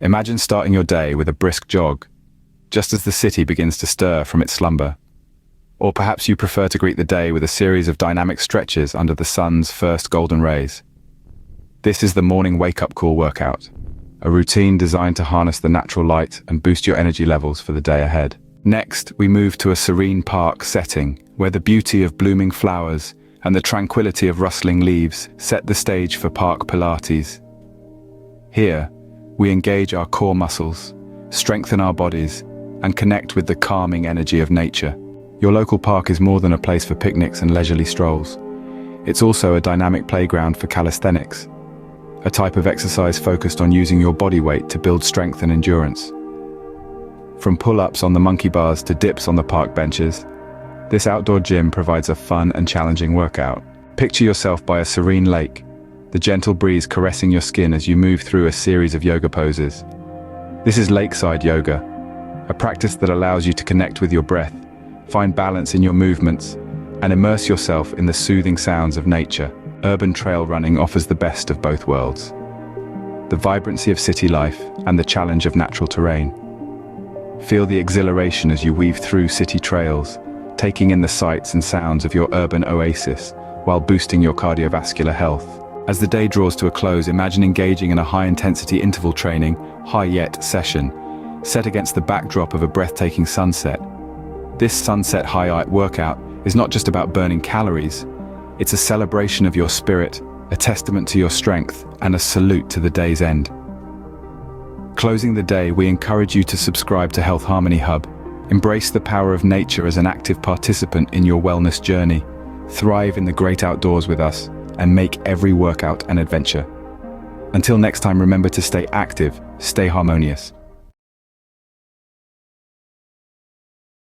Imagine starting your day with a brisk jog, just as the city begins to stir from its slumber. Or perhaps you prefer to greet the day with a series of dynamic stretches under the sun's first golden rays. This is the morning wake-up call workout, a routine designed to harness the natural light and boost your energy levels for the day ahead. Next, we move to a serene park setting, where the beauty of blooming flowers and the tranquility of rustling leaves set the stage for park Pilates. Here, we engage our core muscles, strengthen our bodies, and connect with the calming energy of nature. Your local park is more than a place for picnics and leisurely strolls. It's also a dynamic playground for calisthenics, a type of exercise focused on using your body weight to build strength and endurance. From pull-ups on the monkey bars to dips on the park benches, this outdoor gym provides a fun and challenging workout. Picture yourself by a serene lake, the gentle breeze caressing your skin as you move through a series of yoga poses. This is lakeside yoga, a practice that allows you to connect with your breath, find balance in your movements, and immerse yourself in the soothing sounds of nature. Urban trail running offers the best of both worlds: the vibrancy of city life and the challenge of natural terrain. Feel the exhilaration as you weave through city trails, taking in the sights and sounds of your urban oasis while boosting your cardiovascular health. As the day draws to a close, imagine engaging in a high-intensity interval training, HIIT session, set against the backdrop of a breathtaking sunset. This sunset HIIT workout is not just about burning calories, it's a celebration of your spirit, a testament to your strength, and a salute to the day's end. Closing the day, we encourage you to subscribe to healthharmonyhub. Embrace the power of nature as an active participant in your wellness journey. Thrive in the great outdoors with us, and make every workout an adventure. Until next time, remember to stay active, stay harmonious.